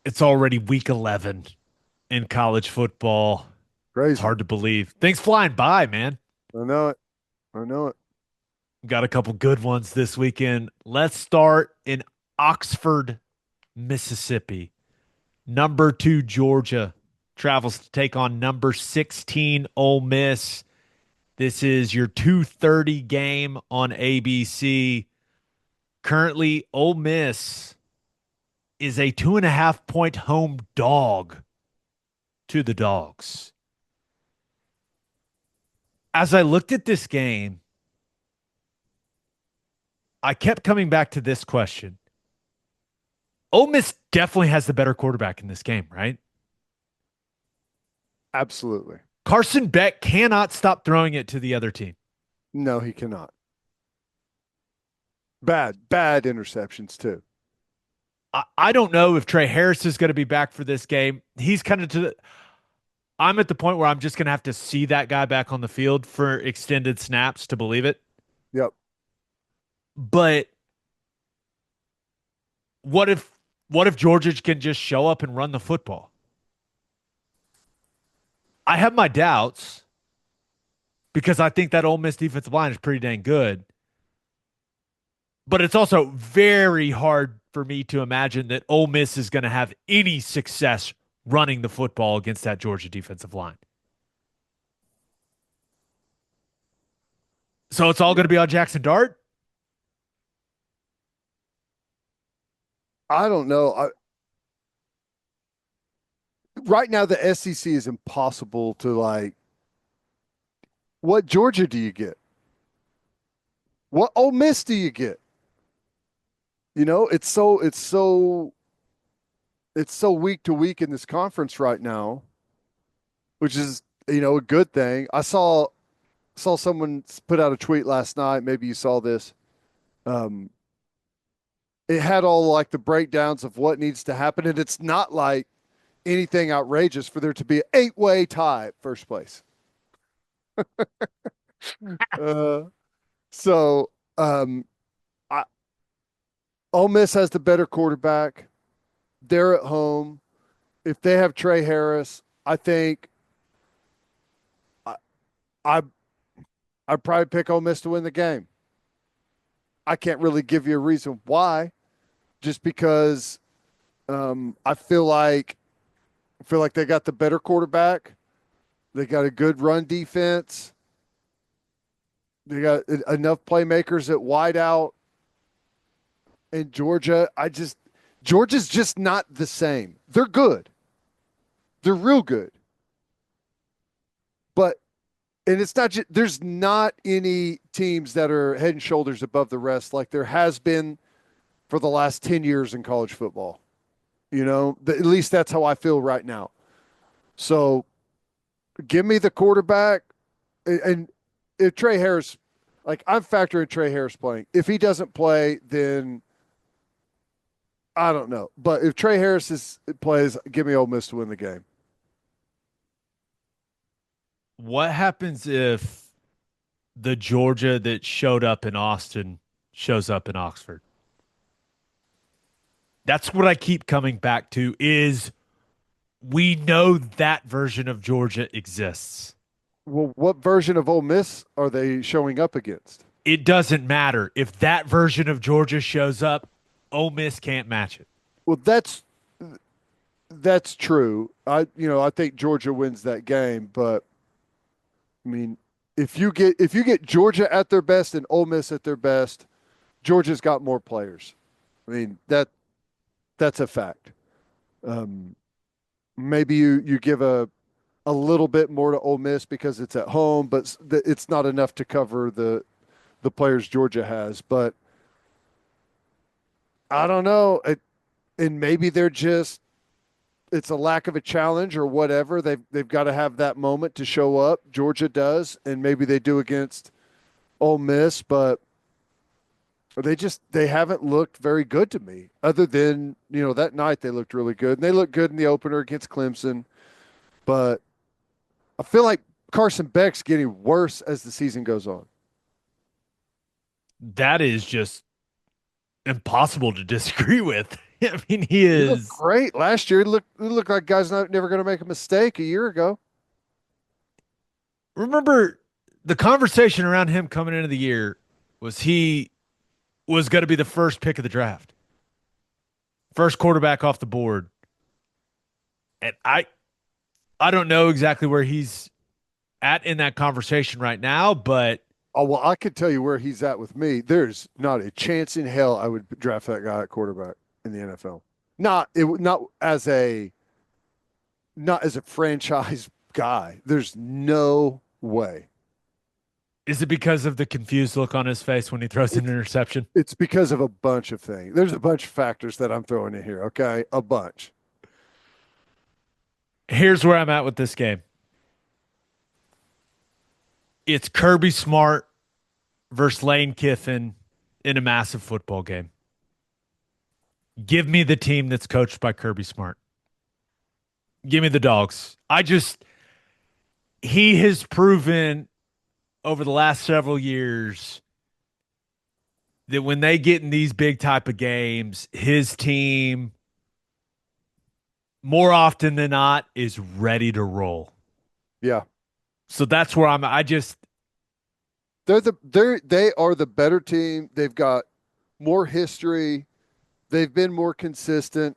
It's already week 11 in college football. It's Crazy. hard to believe. Things flying by, man. I know it. I know it. Got a couple good ones this weekend. Let's start in Oxford, Mississippi. Number 2 Georgia travels to take on number 16 Ole Miss. This is your 2:30 game on ABC. Currently, Ole Miss is a 2.5 point home dog to the Dogs. As I looked at this game, I kept coming back to this question. Ole Miss definitely has the better quarterback in this game, right? Absolutely. Carson Beck cannot stop throwing it to the other team. No, he cannot. Bad interceptions too. I don't know if Trey Harris is going to be back for this game. He's kind of to the, I'm at the point where I'm just going to have to see that guy back on the field for extended snaps to believe it. Yep. But what if what if Georgia can just show up and run the football? I have my doubts because I think that Ole Miss defensive line is pretty dang good. But it's also very hard for me to imagine that Ole Miss is going to have any success running the football against that Georgia defensive line. So it's all going to be on Jackson Dart. I don't know. Right now, the SEC is impossible to like. What Georgia do you get? What Ole Miss do you get? It's so week to week in this conference right now, which is a good thing. I saw someone put out a tweet last night. Maybe you saw this. Um, it had all like the breakdowns of what needs to happen, and it's not like anything outrageous for there to be an eight-way tie at first place. Uh, so I, Ole Miss has the better quarterback. They're at home. If they have Trey Harris, I think I, I I'd probably pick Ole Miss to win the game. I can't really give you a reason why, just because I feel like they got the better quarterback. They got a good run defense. They got enough playmakers at wideout. And Georgia's just not the same. They're good. They're real good. But and it's not just there's not any teams that are head and shoulders above the rest like there has been for the last 10 years in college football. At least that's how I feel right now. So give me the quarterback. And if Trey Harris, like I'm factoring Trey Harris playing. If he doesn't play, then I don't know. But if Trey Harris plays, give me Ole Miss to win the game. What happens if the Georgia that showed up in Austin shows up in Oxford? That's what I keep coming back to is we know that version of Georgia exists. Well, what version of Ole Miss are they showing up against? It doesn't matter. If that version of Georgia shows up, Ole Miss can't match it. Well, that's true. I think Georgia wins that game, but I mean, if you get Georgia at their best and Ole Miss at their best, Georgia's got more players. I mean that's a fact. Um, Maybe you give a little bit more to Ole Miss because it's at home, but it's not enough to cover the players Georgia has. But I don't know. And maybe they're just it's a lack of a challenge or whatever. They've got to have that moment to show up. Georgia does, and maybe they do against Ole Miss, but they haven't looked very good to me. Other than that night they looked really good, and they looked good in the opener against Clemson. But I feel like Carson Beck's getting worse as the season goes on. That is just impossible to disagree with. I mean, he He looked is. great last year. He looked like guys never going to make a mistake a year ago. Remember the conversation around him coming into the year was he was going to be the first pick of the draft, first quarterback off the board. And I don't know exactly where he's at in that conversation right now, but Oh, well, I could tell you where he's at with me. There's not a chance in hell I would draft that guy at quarterback in the NFL. Not as a franchise guy. There's no way. is it because of the confused look on his face when he throws an It's interception? it's because of a bunch of things. There's a bunch of factors that I'm throwing in here, okay? A bunch. Here's where I'm at with this game. It's Kirby Smart versus Lane Kiffin in a massive football game. Give me the team that's coached by Kirby Smart. Give me the dogs. He has proven over the last several years that when they get in these big type of games, his team more often than not is ready to roll. Yeah. So that's where They are the better team. They've got more history. They've been more consistent.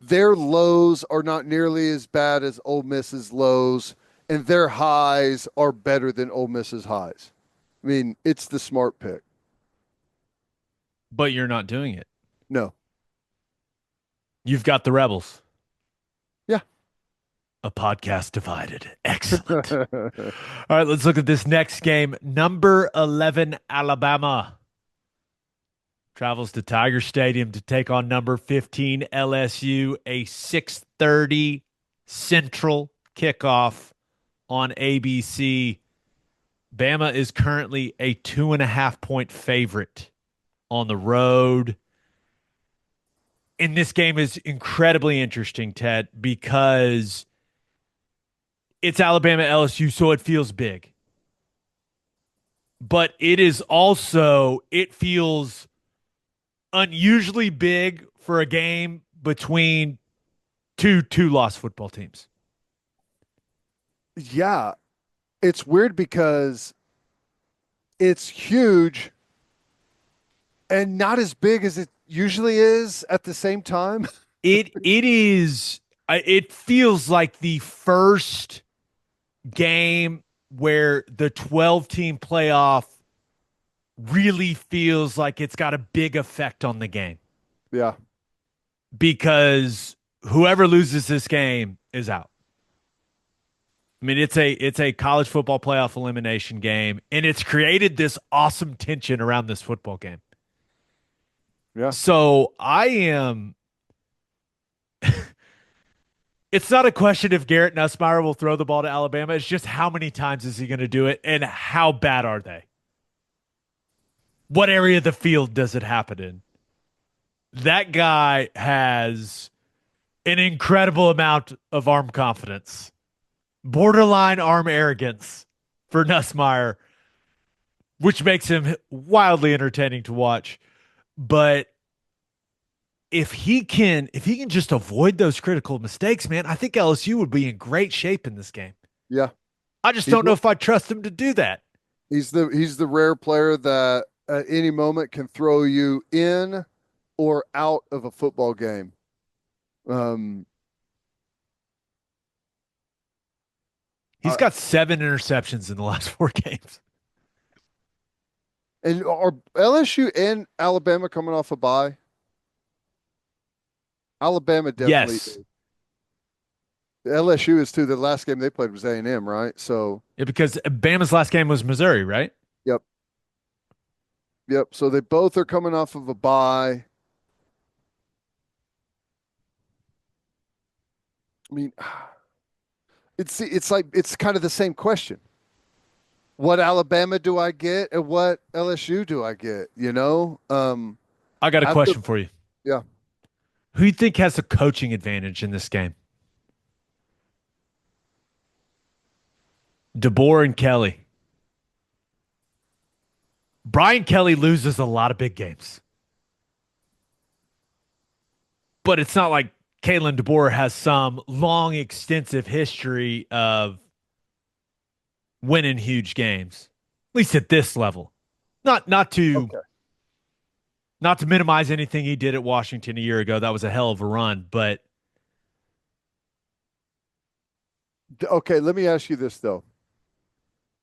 Their lows are not nearly as bad as Ole Miss's lows, and their highs are better than Ole Miss's highs. I mean, it's the smart pick. but you're not doing it. No. You've got the Rebels. Yeah. A podcast divided. Excellent. All right, let's look at this next game. Number 11, Alabama travels to Tiger Stadium to take on number 15, LSU, a 6:30 Central kickoff on ABC. Bama is currently a 2.5 point favorite on the road. And this game is incredibly interesting, Ted, because it's Alabama LSU, so it feels big. But it feels unusually big for a game between two lost football teams. Yeah. It's weird because it's huge and not as big as it usually is at the same time. It feels like the first game where the 12 team playoff really feels like it's got a big effect on the game Yeah. because whoever loses this game is out. I mean, it's a college football playoff elimination game, and it's created this awesome tension around this football game. Yeah. So I am. It's not a question if Garrett Nussmeier will throw the ball to Alabama. It's just how many times is he going to do it, and how bad are they? What area of the field does it happen in? That guy has an incredible amount of arm confidence, borderline arm arrogance for Nussmeier, which makes him wildly entertaining to watch. But if he can just avoid those critical mistakes, man, I think LSU would be in great shape in this game. Yeah. I just He's don't know if I trust him to do that. he's the rare player that at any moment can throw you in or out of a football game. Um, He's got 7 interceptions in the last 4 games. and are LSU and Alabama coming off a bye? Alabama definitely Yes. is. LSU is too. The last game they played was A&M, right? So, Yeah, because Bama's last game was Missouri, right? yep, yep. So they both are coming off of a bye. I mean, it's kind of the same question. What Alabama do I get, and what LSU do I get? I got a After question for you. yeah, Who do you think has a coaching advantage in this game? DeBoer and Kelly. Brian Kelly loses a lot of big games. but it's not like Kalen DeBoer has some long, extensive history of winning huge games, at least at this level. Not to Okay. not to minimize anything he did at Washington a year ago. That was a hell of a run, but Okay, let me ask you this though.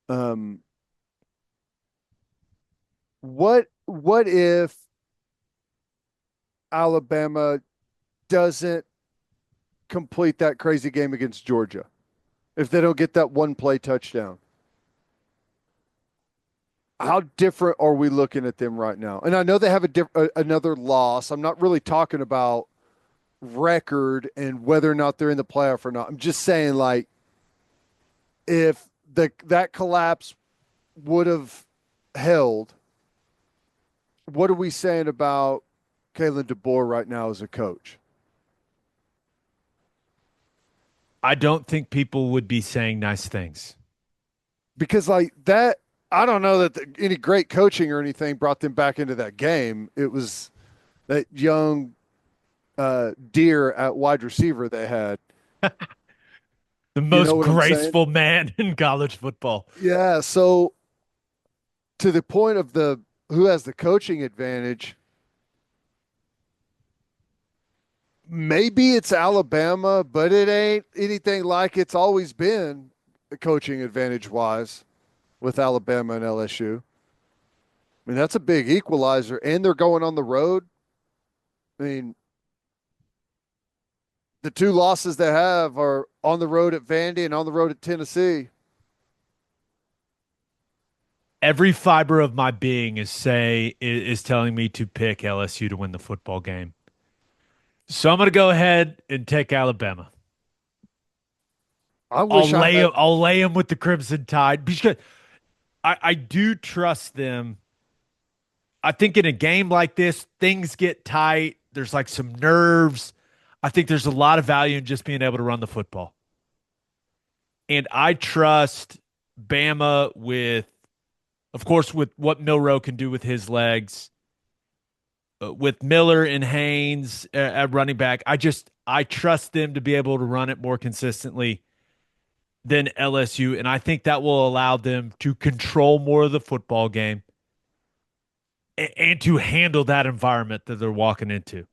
Um, what if Alabama doesn't complete that crazy game against Georgia? If they don't get that one play touchdown, how different are we looking at them right now? And I know they have another loss. I'm not really talking about record and whether or not they're in the playoff or not. I'm just saying, like, if that collapse would have held, what are we saying about Kalen DeBoer right now as a coach? I don't think people would be saying nice things. Because like that, I don't know that any great coaching or anything brought them back into that game. It was that young deer at wide receiver they had. The You know most what I'm saying? graceful man in college football. Yeah. So to the point of the who has the coaching advantage, maybe it's Alabama, but it ain't anything like it's always been coaching advantage wise with Alabama and LSU. I mean, that's a big equalizer, and they're going on the road. I mean, the two losses they have are on the road at Vandy and on the road at Tennessee. Every fiber of my being is telling me to pick LSU to win the football game. So I'm going to go ahead and take Alabama. I wish I had. I'll lay them with the Crimson Tide because I do trust them. I think in a game like this, things get tight. There's like some nerves. I think there's a lot of value in just being able to run the football. And I trust Bama with, of course, with what Milrow can do with his legs, with Miller and Haynes at running back. I trust them to be able to run it more consistently than LSU, and I think that will allow them to control more of the football game and to handle that environment that they're walking into.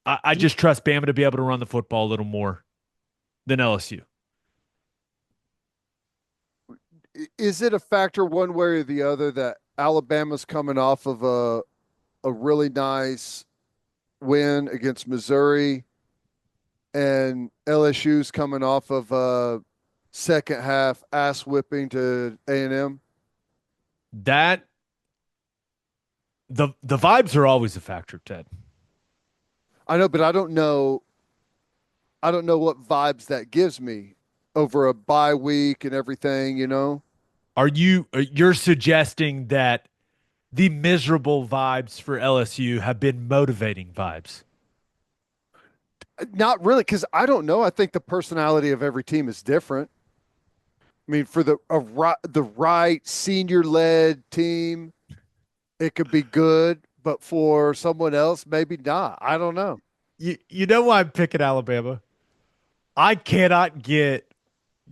I just trust Bama to be able to run the football a little more than LSU. Is it a factor one way or the other that Alabama's coming off of a really nice win against Missouri, and LSU's coming off of a second half ass whipping to A&M? That the vibes are always a factor, Ted. I know, but I don't know. I don't know what vibes that gives me over a bye week and everything. You're suggesting that the miserable vibes for LSU have been motivating vibes? Not really, because I don't know. I think the personality of every team is different. I mean, for the right senior led team, it could be good, but for someone else, maybe not. I don't know. You know why I'm picking Alabama? I cannot get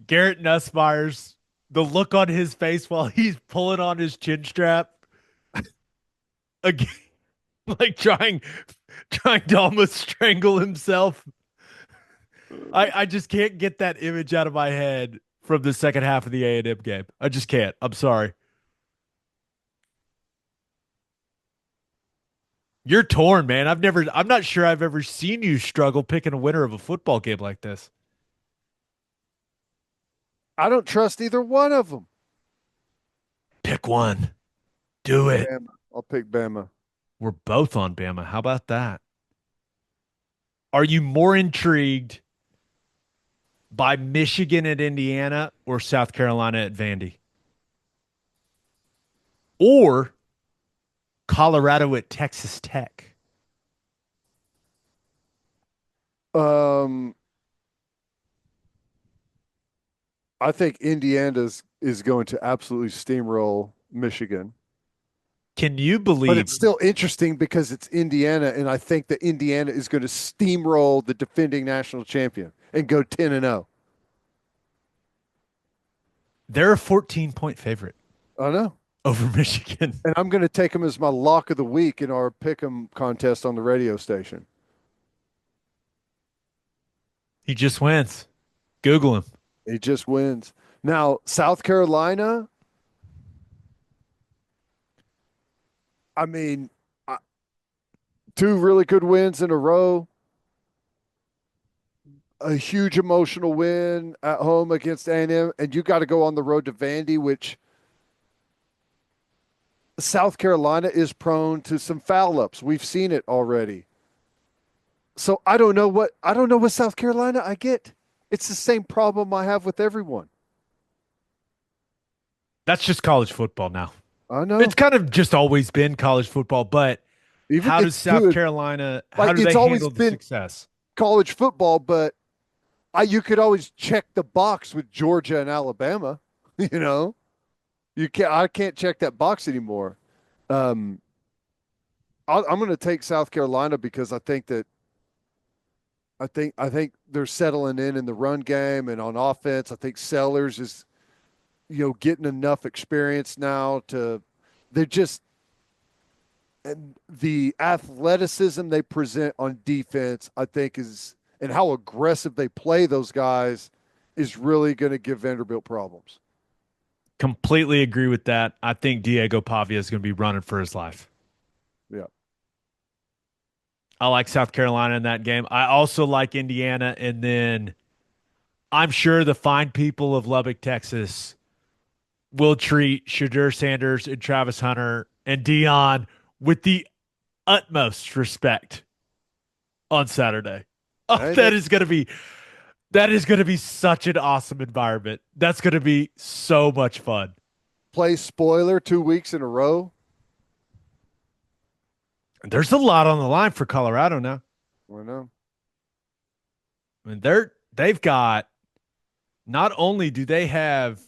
Garrett Nussmeier's the look on his face while he's pulling on his chin strap again, like trying to almost strangle himself. I just can't get that image out of my head from the second half of the A&M game. I just can't. I'm sorry. You're torn, man. I'm not sure I've ever seen you struggle picking a winner of a football game like this. I don't trust either one of them. Pick one. Do it. Bama. I'll pick Bama. We're both on Bama. How about that? Are you more intrigued by Michigan at Indiana or South Carolina at Vandy? Or Colorado at Texas Tech? Um, I think Indiana is going to absolutely steamroll Michigan. Can you But believe it's still interesting because it's Indiana, and I think that Indiana is going to steamroll the defending national champion and go 10-0. they're a 14-point favorite I know. over Michigan? And I'm going to take them as my lock of the week in our pick 'em contest on the radio station. He just wins. Google him. He just wins. Now, South Carolina, I mean, two really good wins in a row. A huge emotional win at home against A&M, and you got to go on the road to Vandy, which South Carolina is prone to some foul ups. We've seen it already. So I don't know what South Carolina I get. It's the same problem I have with everyone. That's just college football now. I It's know. kind of just always been college football, but Even how does it's South too Carolina, how like do it's they always handle the been success? college football, but you could always check the box with Georgia and Alabama. You know, you can't. I can't check that box anymore. Um, I'm going to take South Carolina because I think they're settling in the run game and on offense. I think Sellers is getting enough experience now to they're just and the athleticism they present on defense. I think is and how aggressive they play those guys is really going to give Vanderbilt problems. Completely agree with that. I think Diego Pavia is going to be running for his life. Yeah. I like South Carolina in that game. I also like Indiana. And then I'm sure the fine people of Lubbock, Texas will treat Shadur Sanders and Travis Hunter and Dion with the utmost respect on Saturday. Oh, Hey, they that is going to be such an awesome environment. That's going to be so much fun. play spoiler 2 weeks in a row. There's a lot on the line for Colorado now. I know. I mean, they've got not only do they have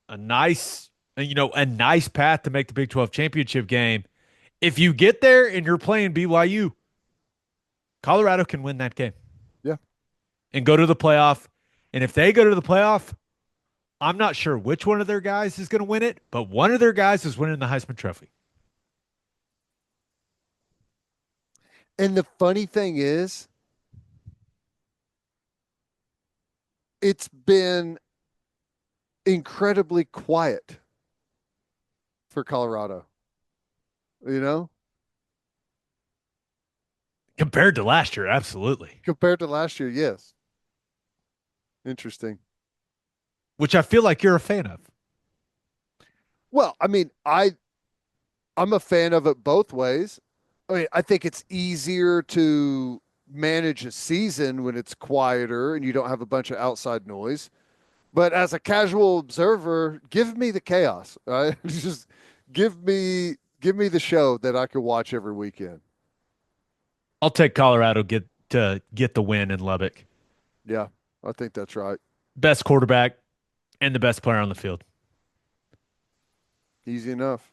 a nice a nice path to make the Big 12 championship game. If you get there and you're playing BYU, Colorado can win that game Yeah. and go to the playoff. And if they go to the playoff, I'm not sure which one of their guys is going to win it, but one of their guys is winning the Heisman Trophy. And the funny thing is, it's been incredibly quiet for Colorado. You know, Compared to last year, absolutely. compared to last year, yes. Interesting. Which I feel like you're a fan of. Well, I mean, I'm a fan of it both ways. I mean, I think it's easier to manage a season when it's quieter and you don't have a bunch of outside noise. But as a casual observer, give me the chaos. Right? Just give me the show that I could watch every weekend. I'll take Colorado get the win in Lubbock. Yeah, I think that's right. Best quarterback and the best player on the field. Easy enough.